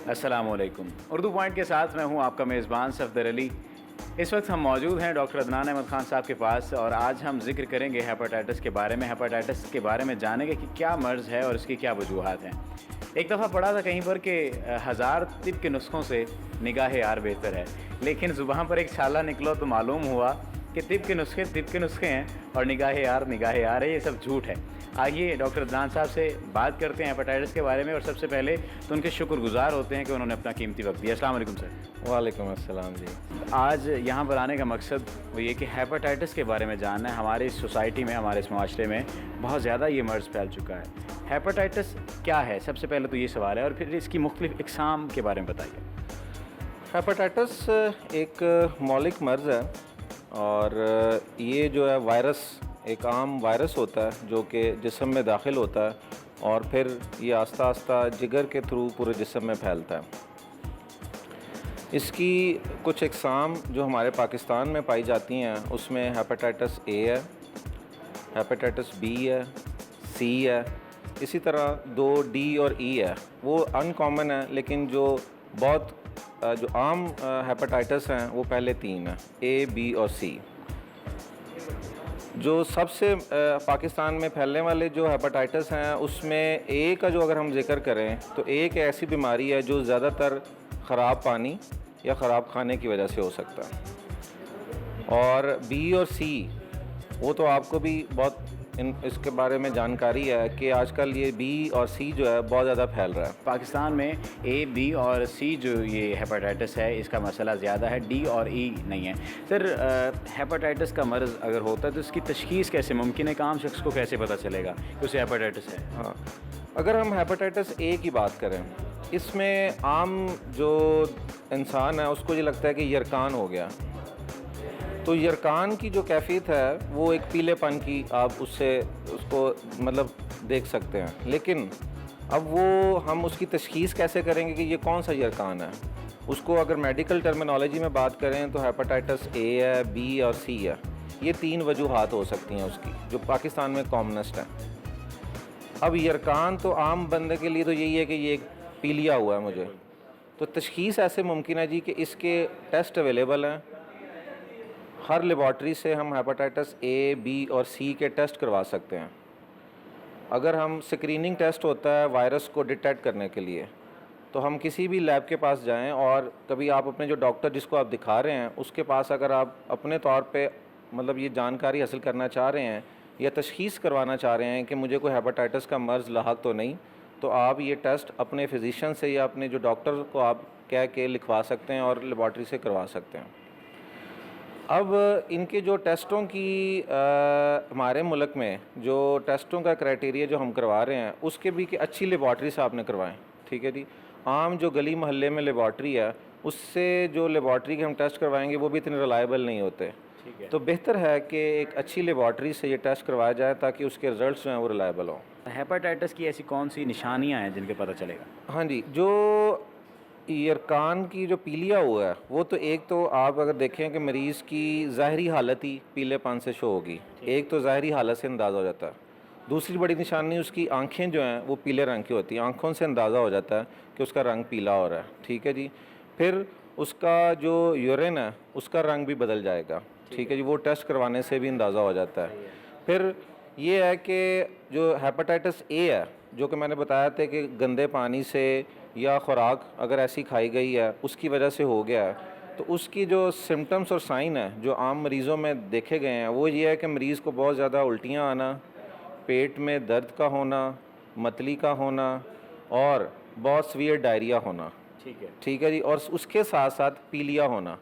अस्सलामुअलैकुम। उर्दू पॉइंट के साथ मैं हूं आपका मेज़बान सफदर अली। इस वक्त हम मौजूद हैं डॉक्टर अदनान अहमद ख़ान साहब के पास और आज हम जिक्र करेंगे हेपेटाइटिस के बारे में। हेपेटाइटिस के बारे में जानेंगे कि क्या मर्ज़ है और इसकी क्या वजूहात हैं। एक दफ़ा पढ़ा था कहीं पर कि हज़ार तिब के नुस्ख़ों से निगाह यार बेहतर है, लेकिन ज़ुबान पर एक छाला निकलो तो मालूम हुआ कि तिब के नुस्खे हैं और निगाह यार है, ये सब झूठ है। आइए डॉक्टर अदनान साहब से बात करते हैं हेपेटाइटिस के बारे में और सबसे पहले तो उनके शुक्रगुज़ार होते हैं कि उन्होंने अपना कीमती वक्त दिया। अस्सलाम वालेकुम सर। वालेकुम अस्सलाम जी। आज यहाँ पर आने का मकसद वो ये कि हेपेटाइटिस के बारे में जानना है। हमारी सोसाइटी में, हमारे इस माशरे में बहुत ज़्यादा ये मर्ज़ फैल चुका है। हेपेटाइटिस क्या है, सबसे पहले तो ये सवाल है, और फिर इसकी मुख्तलिफ़ इक़साम के बारे में बताइए। हेपेटाइटिस एक मौलिक मर्ज़ है और ये जो है वायरस, एक आम वायरस होता है जो कि जिस्म में दाखिल होता है और फिर ये आस्ता आस्ता जिगर के थ्रू पूरे जिस्म में फैलता है। इसकी कुछ इक़साम जो हमारे पाकिस्तान में पाई जाती हैं उसमें हेपेटाइटिस ए है, हेपेटाइटिस बी है, सी है, इसी तरह 2 डी और ई है। वो अनकॉमन है, लेकिन जो बहुत जो आम हेपेटाइटिस हैं वो पहले 3 हैं, ए, बी और सी। जो सबसे पाकिस्तान में फैलने वाले जो हेपेटाइटिस हैं उसमें ए का जो अगर हम जिक्र करें तो एक ऐसी बीमारी है जो ज़्यादातर ख़राब पानी या ख़राब खाने की वजह से हो सकता है। और बी और सी वो तो आपको भी बहुत इसके बारे में जानकारी है कि आजकल ये बी और सी जो है बहुत ज़्यादा फैल रहा है। पाकिस्तान में ए, बी और सी जो ये हेपेटाइटिस है इसका मसला ज़्यादा है, डी और ई नहीं है। सर, हेपेटाइटिस का मर्ज़ अगर होता है तो इसकी तशख़ीस कैसे मुमकिन है? एक आम शख्स को कैसे पता चलेगा कि उसे हेपेटाइटिस है? हाँ, अगर हम हेपेटाइटिस ए की बात करें, इसमें आम जो इंसान है उसको ये लगता है कि यरकान हो गया। तो यरकान की जो कैफियत है वो एक पीलेपन की आप उसको मतलब देख सकते हैं, लेकिन अब वो हम उसकी तशख़ीस कैसे करेंगे कि ये कौन सा यरकान है? उसको अगर मेडिकल टर्मिनोलॉजी में बात करें तो हेपेटाइटिस ए है, बी और सी है। ये 3 वजूहात हो सकती हैं उसकी, जो पाकिस्तान में कॉमनेस्ट है। अब यरकान तो आम बंदे के लिए तो यही है कि ये एक पीलिया हुआ है मुझे, तो तशख़ीस ऐसे मुमकिन है जी कि इसके टेस्ट अवेलेबल हैं। हर लेबॉर्ट्री से हम हेपेटाइटिस ए, बी और सी के टेस्ट करवा सकते हैं। अगर हम स्क्रीनिंग टेस्ट होता है वायरस को डिटेक्ट करने के लिए, तो हम किसी भी लैब के पास जाएं और कभी आप अपने जो डॉक्टर जिसको आप दिखा रहे हैं उसके पास अगर आप अपने तौर पे मतलब ये जानकारी हासिल करना चाह रहे हैं या तशख़ीस करवाना चाह रहे हैं कि मुझे कोई हेपेटाइटिस का मर्ज़ लाहक तो नहीं, तो आप ये टेस्ट अपने फिजिशियन से या अपने जो डॉक्टर को आप कह के लिखवा सकते हैं और लेबॉर्ट्री से करवा सकते हैं। अब इनके जो टेस्टों की हमारे मुल्क में जो टेस्टों का क्राइटेरिया जो हम करवा रहे हैं उसके भी कि अच्छी लेबॉर्ट्री से आपने करवाएं, ठीक है जी। आम जो गली मोहल्ले में लेबॉर्ट्री है उससे जो लेबॉर्ट्री के हम टेस्ट करवाएंगे वो भी इतने रिलायबल नहीं होते, ठीक है। तो बेहतर है कि एक अच्छी लेबॉर्ट्री से ये टेस्ट करवाया जाए ताकि उसके रिज़ल्ट जो हैं वो रिलायबल हों। हेपेटाइटिस की ऐसी कौन सी निशानियाँ हैं जिनके पता चलेगा? हाँ जी, जो यरकान की जो पीलिया हुआ है वो तो एक तो आप अगर देखें कि मरीज़ की ज़ाहरी हालत ही पीलेपन से शो होगी, एक तो ज़ाहरी हालत से अंदाज़ा हो जाता है। दूसरी बड़ी निशानी उसकी आंखें जो हैं वो पीले रंग की होती हैं, आंखों से अंदाज़ा हो जाता है कि उसका रंग पीला हो रहा है, ठीक है जी। फिर उसका जो यूरिन है उसका रंग भी बदल जाएगा, ठीक है जी, वो टेस्ट करवाने से भी अंदाज़ा हो जाता है। फिर ये है कि जो हेपेटाइटिस ए है, जो कि मैंने बताया था कि गंदे पानी से या खुराक अगर ऐसी खाई गई है उसकी वजह से हो गया है, तो उसकी जो सिम्टम्स और साइन है जो आम मरीज़ों में देखे गए हैं वो ये है कि मरीज़ को बहुत ज़्यादा उल्टियाँ आना, पेट में दर्द का होना, मतली का होना और बहुत सीवियर डायरिया होना, ठीक है जी, और उसके साथ साथ पीलिया होना।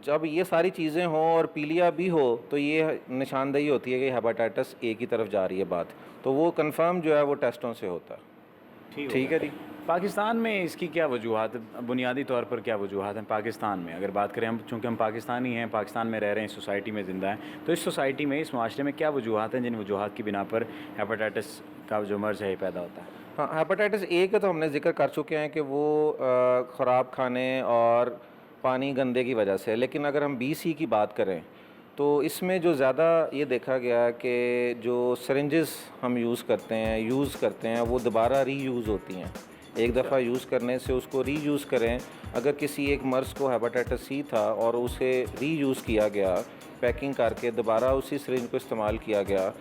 जब ये सारी चीज़ें हों और पीलिया भी हो तो ये निशानदेही होती है कि हेपेटाइटिस ए की तरफ जा रही है बात, तो वो कंफर्म जो है वो टेस्टों से होता है, ठीक है जी। पाकिस्तान में इसकी क्या वजूहात, बुनियादी तौर पर क्या वजूहात हैं पाकिस्तान में? अगर बात करें हम, चूँकि हम पाकिस्तानी हैं, पाकिस्तान में रह रहे हैं, इस सोसाइटी में ज़िंदा हैं, तो इस सोसाइटी में, इस माशरे में क्या वजूहात हैं जिन वजूहात की बिना पर हेपेटाइटिस का जो मर्ज़ है ये पैदा होता है? हाँ, हेपेटाइटिस ए का तो हमने जिक्र कर चुके हैं कि वो ख़राब खाने और पानी गंदे की वजह से, लेकिन अगर हम बी सी की बात करें तो इसमें जो ज़्यादा ये देखा गया कि जो सिरिंजेस हम यूज़ करते हैं वो दोबारा रीयूज़ होती हैं। एक दफ़ा यूज़ करने से उसको रीयूज़ करें। अगर किसी एक मर्ज़ को हेपेटाइटिस सी था और उसे रीयूज़ किया गया, पैकिंग करके दोबारा उसी सिरिंज को इस्तेमाल किया गया,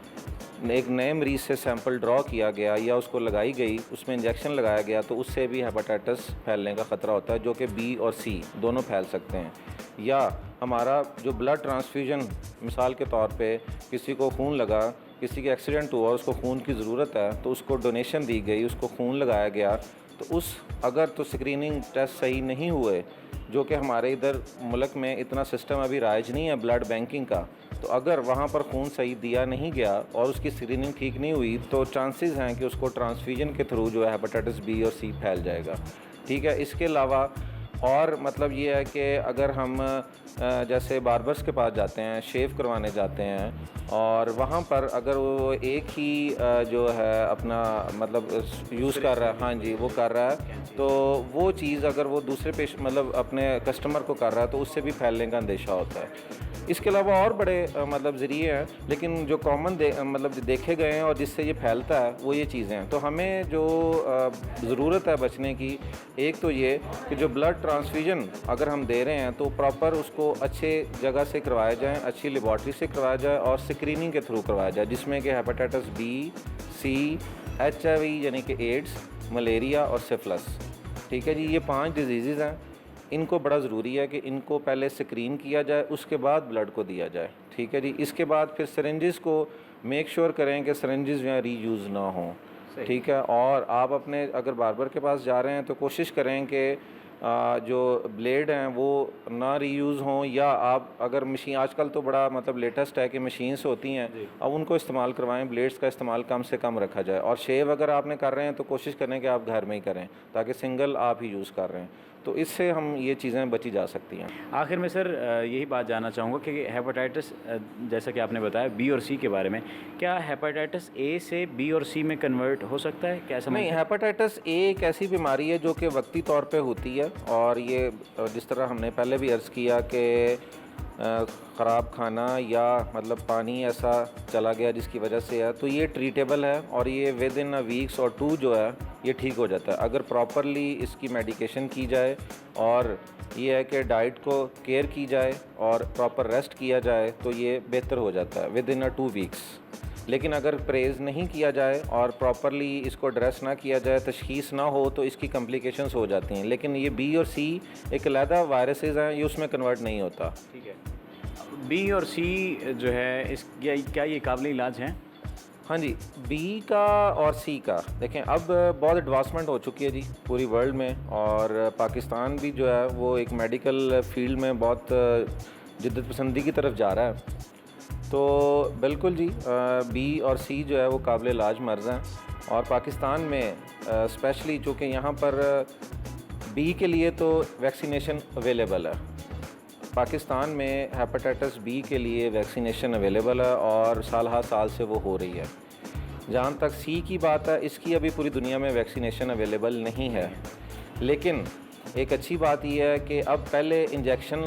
एक नए मरीज़ से सैंपल ड्रॉ किया गया या उसको लगाई गई, उसमें इंजेक्शन लगाया गया, तो उससे भी हेपेटाइटिस फैलने का ख़तरा होता है, जो कि बी और सी दोनों फैल सकते हैं। या हमारा जो ब्लड ट्रांसफ्यूजन, मिसाल के तौर पे किसी को खून लगा, किसी का एक्सीडेंट हुआ, उसको खून की ज़रूरत है, तो उसको डोनेशन दी गई, उसको खून लगाया गया, तो अगर तो स्क्रीनिंग टेस्ट सही नहीं हुए, जो कि हमारे इधर मुल्क में इतना सिस्टम अभी राइज नहीं है ब्लड बैंकिंग का, तो अगर वहाँ पर खून सही दिया नहीं गया और उसकी स्क्रीनिंग ठीक नहीं हुई, तो चांसेस हैं कि उसको ट्रांसफ्यूजन के थ्रू जो है हेपेटाइटिस बी और सी फैल जाएगा। ठीक है। इसके अलावा और मतलब ये है कि अगर हम जैसे बार्बर्स के पास जाते हैं, शेव करवाने जाते हैं, और वहाँ पर अगर वो एक ही जो है अपना मतलब यूज़ कर रहा है, हाँ जी, वो कर रहा है, तो वो चीज़ अगर वो दूसरे मतलब अपने कस्टमर को कर रहा है, तो उससे भी फैलने का अंदेशा होता है। इसके अलावा और बड़े मतलब ज़रिए हैं, लेकिन जो कॉमन मतलब देखे गए हैं और जिससे ये फैलता है वो ये चीज़ें हैं। तो हमें जो ज़रूरत है बचने की, एक तो ये कि जो ब्लड ट्रांसफ्यूजन अगर हम दे रहे हैं तो प्रॉपर उसको अच्छे जगह से करवाया जाए, अच्छी लेबॉर्ट्री से करवाया जाए और स्क्रीनिंग के थ्रू करवाया जाए, जिसमें कि हेपेटाइटिस बी, सी, HIV यानी कि एड्स, मलेरिया और सिफिलिस। ठीक है जी, ये 5 डिजीज़ हैं। इनको बड़ा ज़रूरी है कि इनको पहले स्क्रीन किया जाए, उसके बाद ब्लड को दिया जाए। ठीक है जी। इसके बाद फिर सिरिंजेस को मेक श्योर करें कि सिरिंजेस जो है रीयूज़ ना हों। ठीक है। और आप अपने अगर बार्बर के पास जा रहे हैं तो कोशिश करें कि जो ब्लेड हैं वो ना रीयूज़ हों, या आप अगर मशीन, आजकल तो बड़ा मतलब लेटेस्ट है कि मशीन्स होती हैं, अब उनको इस्तेमाल करवाएं, ब्लेड्स का इस्तेमाल कम से कम रखा जाए। और शेव अगर आपने कर रहे हैं तो कोशिश करें कि आप घर में ही करें, ताकि सिंगल आप ही यूज़ कर रहे हैं, तो इससे हम ये चीज़ें बची जा सकती हैं। आखिर में सर यही बात जानना चाहूँगा कि हेपेटाइटिस, जैसा कि आपने बताया बी और सी के बारे में, क्या हेपेटाइटिस ए से बी और सी में कन्वर्ट हो सकता है? क्या ऐसा? नहीं, हेपेटाइटिस ए एक ऐसी बीमारी है जो कि वक्ती तौर पे होती है, और ये जिस तरह हमने पहले भी अर्ज़ किया कि ख़राब खाना या मतलब पानी ऐसा चला गया जिसकी वजह से है, तो ये ट्रीटेबल है और ये विद इन अ वीक्स और 2 जो है ये ठीक हो जाता है अगर प्रॉपरली इसकी मेडिकेशन की जाए, और ये है कि डाइट को केयर की जाए और प्रॉपर रेस्ट किया जाए, तो ये बेहतर हो जाता है विद इन अ 2 वीक्स। लेकिन अगर परहेज़ नहीं किया जाए और प्रॉपरली इसको ड्रेस ना किया जाए, तशख़ीस ना हो, तो इसकी कम्प्लिकेशंस हो जाती हैं। लेकिन ये बी और सी एक अलहदा वायरसेस हैं, ये उसमें कन्वर्ट नहीं होता। ठीक है। बी और सी जो है इस क्या ये काबिल इलाज हैं? हाँ जी, बी का और सी का देखें, अब बहुत एडवांसमेंट हो चुकी है जी पूरी वर्ल्ड में, और पाकिस्तान भी जो है वो एक मेडिकल फील्ड में बहुत जिद्दत पसंदी की तरफ जा रहा है। तो बिल्कुल जी, बी और सी जो है वो काबिल इलाज मर्ज़ हैं, और पाकिस्तान में स्पेशली चूँकि यहाँ पर बी के लिए तो वैक्सीनेशन अवेलेबल है, पाकिस्तान में हेपेटाइटिस बी के लिए वैक्सीनेशन अवेलेबल है और साल हर साल से वो हो रही है। जहाँ तक सी की बात है, इसकी अभी पूरी दुनिया में वैक्सीनेशन अवेलेबल नहीं है, लेकिन एक अच्छी बात यह है कि अब पहले इंजेक्शन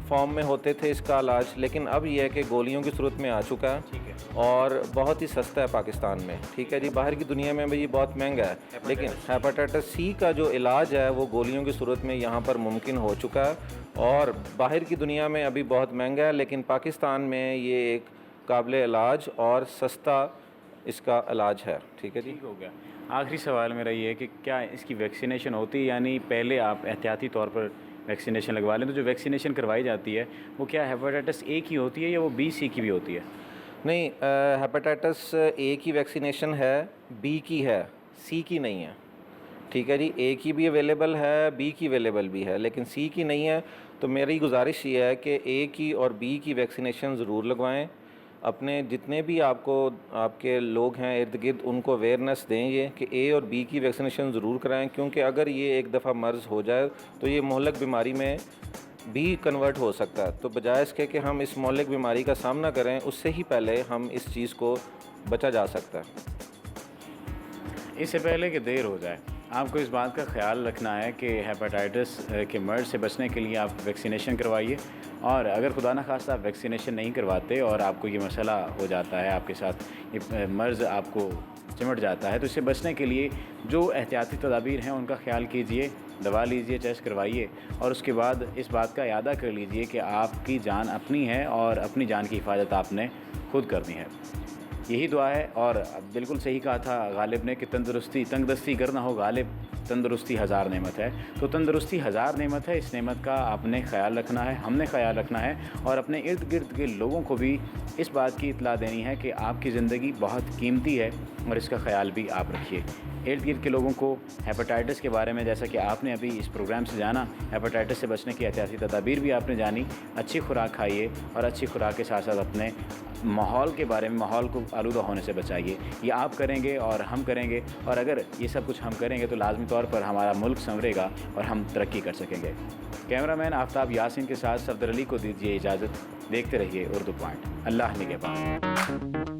फॉर्म में होते थे इसका इलाज, लेकिन अब यह है कि गोलियों की सूरत में आ चुका है। ठीक है। और बहुत ही सस्ता है पाकिस्तान में। ठीक है जी, बाहर की दुनिया में भी ये बहुत महंगा है, लेकिन हेपेटाइटिस सी का जो इलाज है वो गोलियों की सूरत में यहाँ पर मुमकिन हो चुका है, और बाहर की दुनिया में अभी बहुत महंगा है, लेकिन पाकिस्तान में ये एक काबिल इलाज और सस्ता इसका इलाज है। ठीक है जी। ठीक हो गया। आखिरी सवाल मेरा ये है कि क्या इसकी वैक्सीनेशन होती है, यानी पहले आप एहतियाती तौर पर वैक्सीनेशन लगवा लें, तो जो वैक्सीनेशन करवाई जाती है वो क्या हेपेटाइटिस ए की होती है या वो बी सी की भी होती है? नहीं, हेपेटाइटिस ए की वैक्सीनेशन है, बी की है, सी की नहीं है। ठीक है जी, ए की भी अवेलेबल है, बी की अवेलेबल भी है, लेकिन सी की नहीं है। तो मेरी गुजारिश ये है कि ए की और बी की वैक्सीनेशन ज़रूर लगवाएं। अपने जितने भी आपके लोग हैं इर्द गिर्द, उनको अवेयरनेस दें ये कि ए और बी की वैक्सीनेशन ज़रूर कराएं, क्योंकि अगर ये एक दफ़ा मर्ज़ हो जाए तो ये मोहलक बीमारी में भी कन्वर्ट हो सकता है। तो बजाय इसके कि हम इस मोहल्लिक बीमारी का सामना करें, उससे ही पहले हम इस चीज़ को बचा जा सकता है। इससे पहले कि देर हो जाए, आपको इस बात का ख्याल रखना है कि हेपेटाइटिस के मर्ज़ से बचने के लिए आप वैक्सीनेशन करवाइए और अगर खुदा न खास्ता आप वैक्सीनेशन नहीं करवाते और आपको ये मसला हो जाता है, आपके साथ ये मर्ज़ आपको चिमट जाता है, तो इससे बचने के लिए जो एहतियाती तदाबीर हैं उनका ख्याल कीजिए, दवा लीजिए, टेस्ट करवाइए और उसके बाद इस बात का इरादा कर लीजिए कि आपकी जान अपनी है और अपनी जान की हिफाजत आपने खुद करनी है। यही दुआ है। और बिल्कुल सही कहा था गालिब ने कि तंगदस्ती गर ना हो गालिब, तंदुरुस्ती हज़ार नेमत है। तो तंदुरुस्ती हज़ार नेमत है, इस नेमत का आपने ख़याल रखना है, हमने ख़याल रखना है और अपने इर्द गिर्द के लोगों को भी इस बात की इत्तला देनी है कि आपकी ज़िंदगी बहुत कीमती है और इसका ख़याल भी आप रखिए। इर्द गिर्द के लोगों को हेपेटाइटिस के बारे में, जैसा कि आपने अभी इस प्रोग्राम से जाना, हेपेटाइटिस से बचने की एहतियाती तदाबीर भी आपने जानी। अच्छी खुराक खाइए और अच्छी खुराक के साथ साथ अपने माहौल के बारे में, माहौल को आलूदा होने से बचाइए। ये आप करेंगे और हम करेंगे, और अगर ये सब कुछ हम करेंगे तो लाजमी तौर पर हमारा मुल्क संवरेगा और हम तरक्की कर सकेंगे। कैमरामैन आफ्ताब यासीन के साथ सफदर अली को दीजिए इजाज़त। देखते रहिए उर्दू पॉइंट। अल्लाह निगहबान।